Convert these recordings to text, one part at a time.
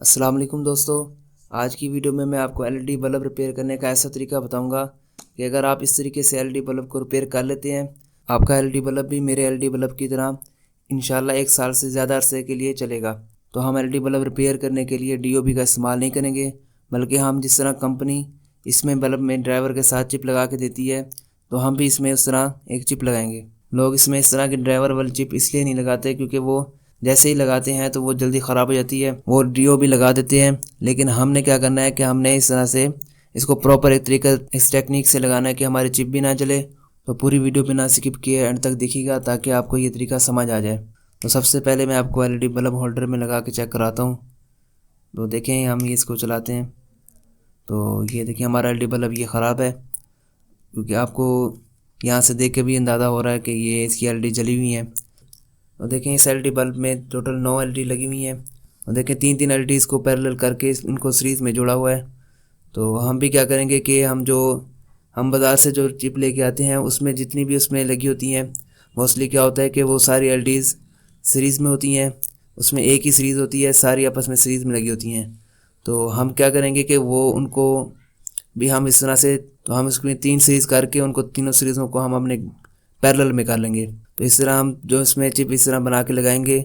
अस्सलाम वालेकुम दोस्तों। आज की वीडियो में मैं आपको एलईडी बल्ब रिपेयर करने का ऐसा तरीका बताऊंगा कि अगर आप इस तरीके से एलईडी बल्ब को रिपेयर कर लेते हैं, आपका एलईडी बल्ब भी मेरे एलईडी बल्ब की तरह इंशाल्लाह 1 साल से ज़्यादा अरसे के लिए चलेगा। तो हम एलईडी बल्ब रिपेयर करने के लिए डीओबी का इस्तेमाल नहीं करेंगे, बल्कि हम जिस तरह कंपनी इसमें बल्ब में ड्राइवर के साथ चिप लगा के देती है, तो हम भी इसमें उस तरह एक चिप लगाएंगे। लोग इसमें इस तरह की ड्राइवर वाली चिप इसलिए नहीं लगाते क्योंकि वो जैसे ही लगाते हैं तो वो जल्दी ख़राब हो जाती है, वो डीओ भी लगा देते हैं। लेकिन हमने क्या करना है कि हमने इस तरह से इसको प्रॉपर एक तरीका इस टेक्निक से लगाना है कि हमारी चिप भी ना जले। तो पूरी वीडियो बिना स्किप किए एंड तक देखिएगा ताकि आपको ये तरीका समझ आ जाए। तो सबसे पहले मैं आपको एलईडी बल्ब होल्डर में लगा के चेक कराता हूँ। तो देखें, हम ये इसको चलाते हैं तो ये देखिए हमारा एलईडी बल्ब ये ख़राब है, क्योंकि आपको यहाँ से देख के भी अंदाज़ा हो रहा है कि ये इसकी एलईडी जली हुई है। और देखें इस एलईडी बल्ब में टोटल 9 एलईडी लगी हुई हैं और देखें 3-3 एलईडी इसको पैरेलल करके इनको सीरीज़ में जोड़ा हुआ है। तो हम भी क्या करेंगे कि हम बाज़ार से जो चिप लेके आते हैं उसमें जितनी भी उसमें लगी होती हैं, मोस्टली क्या होता है कि वो सारी एलईडीज़ सीरीज़ में होती हैं, उसमें एक ही सीरीज़ होती है, सारी आपस में सीरीज़ में लगी होती हैं। तो हम क्या करेंगे कि वो उनको भी हम इस तरह से, तो हम इसमें 3 सीरीज़ करके उनको तीनों सीरीज़ों को हम अपने पैरेलल में कर लेंगे। तो इस तरह हम जो इसमें चिप इस तरह बना के लगाएंगे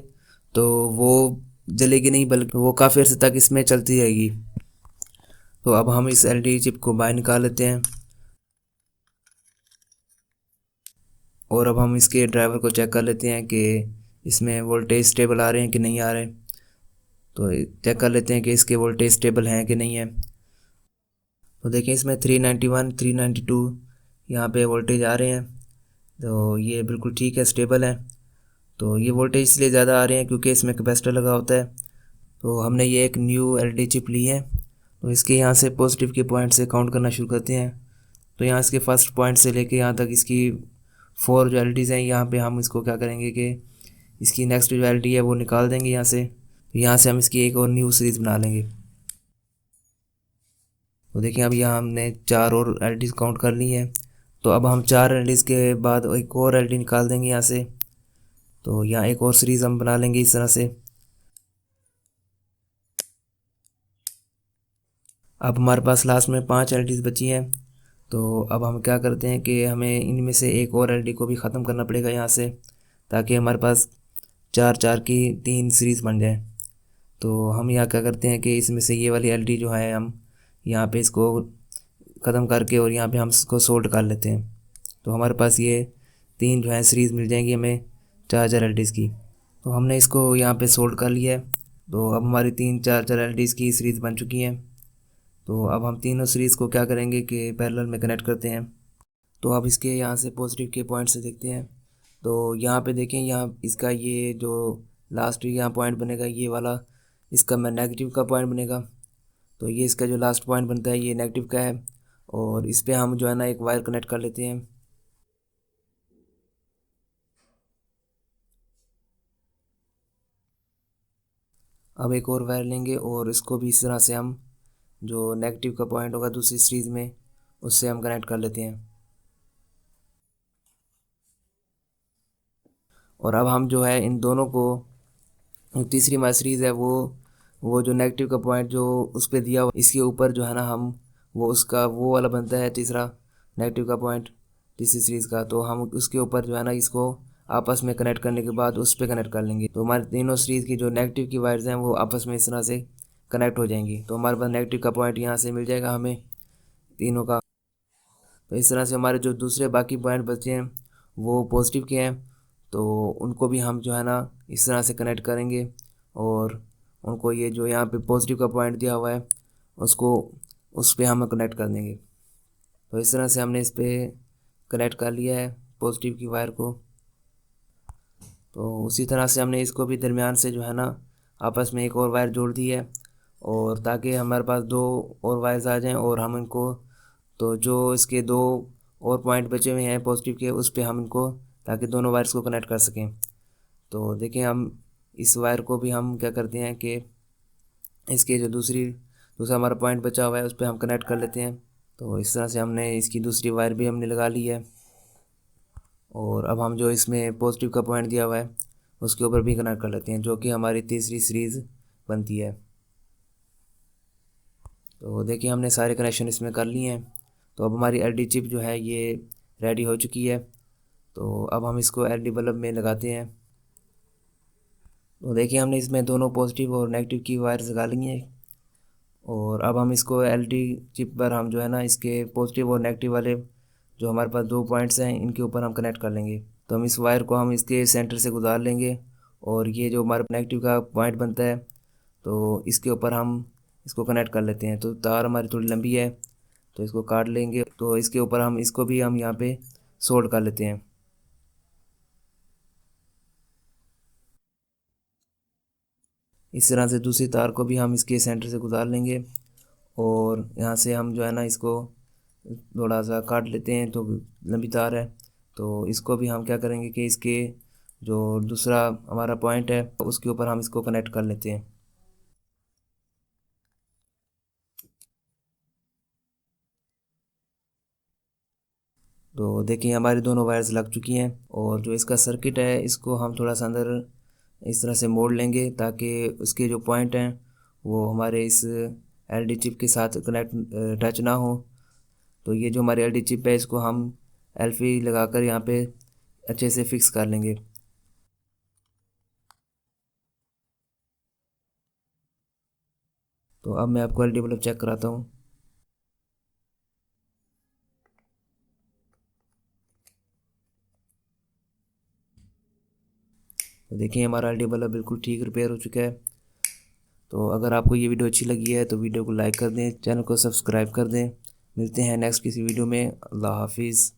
तो वो जलेगी नहीं, बल्कि वो काफ़ी अर्से तक इसमें चलती रहेगी। तो अब हम इस एलईडी चिप को बाहर निकाल लेते हैं और अब हम इसके ड्राइवर को चेक कर लेते हैं कि इसमें वोल्टेज स्टेबल आ रहे हैं कि नहीं आ रहे। तो चेक कर लेते हैं कि इसके वोल्टेज स्टेबल हैं कि नहीं है। तो देखें इसमें 391 392 यहाँ पे वोल्टेज आ रहे हैं, तो ये बिल्कुल ठीक है, स्टेबल है। तो ये वोल्टेज इसलिए ज़्यादा आ रहे हैं क्योंकि इसमें कैपेसिटर लगा होता है। तो हमने ये एक न्यू एलईडी चिप ली है, तो इसके यहाँ से पॉजिटिव के पॉइंट से काउंट करना शुरू करते हैं। तो यहाँ इसके फर्स्ट पॉइंट से लेके यहाँ तक इसकी 4 जो एलईडीज़ हैं, यहाँ पे हम इसको क्या करेंगे कि इसकी नेक्स्ट जो एलईडी है वो निकाल देंगे यहाँ से। तो यहाँ से हम इसकी एक और न्यू सीरीज़ बना लेंगे। तो देखिए अब यहाँ हमने 4 और एलईडीज़ काउंट कर ली हैं। तो अब हम 4 एलईडीज़ के बाद एक और एलईडी निकाल देंगे यहाँ से। तो यहाँ एक और सीरीज़ हम बना लेंगे इस तरह से। अब हमारे पास लास्ट में 5 एलईडीज़ बची हैं। तो अब हम क्या करते हैं कि हमें इनमें से एक और एलईडी को भी ख़त्म करना पड़ेगा यहाँ से, ताकि हमारे पास 4-4 की 3 सीरीज़ बन जाए। तो हम यहाँ क्या करते हैं कि इसमें से ये वाली एलईडी जो है हम यहाँ पे इसको ख़त्म करके और यहाँ पे हम इसको सोल्ड कर लेते हैं। तो हमारे पास ये 3 जो है सीरीज़ मिल जाएंगी हमें 4-4 एलईडीज़ की। तो हमने इसको यहाँ पे सोल्ड कर लिया है। तो अब हमारी 3-4 एलईडीज़ की सीरीज़ बन चुकी हैं। तो अब हम तीनों सीरीज़ को क्या करेंगे कि पैरेलल में कनेक्ट करते हैं। तो अब इसके यहाँ से पॉजिटिव के पॉइंट से देखते हैं। तो यहाँ पे देखें, यहाँ इसका ये जो लास्ट यहाँ पॉइंट बनेगा ये वाला, इसका मैं नेगेटिव का पॉइंट बनेगा। तो ये इसका जो लास्ट पॉइंट बनता है ये नेगेटिव का है, और इस पर हम जो है ना एक वायर कनेक्ट कर लेते हैं। अब एक और वायर लेंगे और इसको भी इस तरह से हम जो नेगेटिव का पॉइंट होगा दूसरी सीरीज़ में, उससे हम कनेक्ट कर लेते हैं। और अब हम जो है इन दोनों को, तीसरी हमारी सीरीज़ है वो जो नेगेटिव का पॉइंट जो उस पर दिया हुआ इसके ऊपर जो है ना हम वो उसका वो वाला बनता है तीसरा नेगेटिव का पॉइंट तीसरी सीरीज़ का। तो हम उसके ऊपर जो है ना इसको आपस में कनेक्ट करने के बाद उस पर कनेक्ट कर लेंगे। तो हमारे तीनों सीरीज़ की जो नेगेटिव की वायर्स हैं वो आपस में इस तरह से कनेक्ट हो जाएंगी। तो हमारे पास नेगेटिव का पॉइंट यहाँ से मिल जाएगा हमें तीनों का। तो इस तरह से हमारे जो दूसरे बाकी पॉइंट बचे हैं वो पॉजिटिव के हैं, तो उनको भी हम जो है ना इस तरह से कनेक्ट करेंगे और उनको ये जो यहाँ पे पॉजिटिव का पॉइंट दिया हुआ है उसको उस पर हम कनेक्ट कर देंगे। तो इस तरह से हमने इस पर कनेक्ट कर लिया है पॉजिटिव की वायर को। तो उसी तरह से हमने इसको भी दरमियान से जो है ना आपस में एक और वायर जोड़ दी है, और ताकि हमारे पास 2 और वायर्स आ जाएं और हम इनको, तो जो इसके 2 और पॉइंट बचे हुए हैं पॉजिटिव के उस पे हम इनको, ताकि दोनों वायर्स को कनेक्ट कर सकें। तो देखें हम इस वायर को भी हम क्या करते हैं कि इसके जो दूसरा हमारा पॉइंट बचा हुआ है उस पर हम कनेक्ट कर लेते हैं। तो इस तरह से हमने इसकी दूसरी वायर भी हमने लगा ली है, और अब हम जो इसमें पॉजिटिव का पॉइंट दिया हुआ है उसके ऊपर भी कनेक्ट कर लेते हैं, जो कि हमारी तीसरी सीरीज़ बनती है। तो देखिए हमने सारे कनेक्शन इसमें कर लिए हैं। तो अब हमारी एलईडी चिप जो है ये रेडी हो चुकी है। तो अब हम इसको एलईडी बल्ब में लगाते हैं। तो देखिए हमने इसमें दोनों पॉजिटिव और नेगेटिव की वायर्स लगा ली हैं। और अब हम इसको एलईडी चिप पर हम जो है ना इसके पॉजिटिव और नेगेटिव वाले जो हमारे पास 2 पॉइंट्स हैं इनके ऊपर हम कनेक्ट कर लेंगे। तो हम इस वायर को हम इसके सेंटर से गुजार लेंगे और ये जो हमारा नेगेटिव का पॉइंट बनता है तो इसके ऊपर हम इसको कनेक्ट कर लेते हैं। तो तार हमारी थोड़ी लंबी है तो इसको काट लेंगे। तो इसके ऊपर हम इसको भी हम यहाँ पे सोल्ड कर लेते हैं। इस तरह से दूसरी तार को भी हम इसके सेंटर से गुजार लेंगे और यहाँ से हम जो है ना इसको थोड़ा सा काट लेते हैं। तो लंबी तार है तो इसको भी हम क्या करेंगे कि इसके जो दूसरा हमारा पॉइंट है उसके ऊपर हम इसको कनेक्ट कर लेते हैं। तो देखिए हमारी दोनों वायर्स लग चुकी हैं और जो इसका सर्किट है इसको हम थोड़ा सा अंदर इस तरह से मोड़ लेंगे ताकि उसके जो पॉइंट हैं वो हमारे इस एलईडी चिप के साथ कनेक्ट टच ना हो। तो ये जो हमारी एलईडी चिप है इसको हम एलफी लगाकर यहाँ पे अच्छे से फिक्स कर लेंगे। तो अब मैं आपको एलईडी बल्ब चेक कराता हूँ। तो देखिए हमारा एलईडी बल्ब बिल्कुल ठीक रिपेयर हो चुका है। तो अगर आपको ये वीडियो अच्छी लगी है तो वीडियो को लाइक कर दें, चैनल को सब्सक्राइब कर दें। मिलते हैं नेक्स्ट किसी वीडियो में। अल्लाह हाफिज़।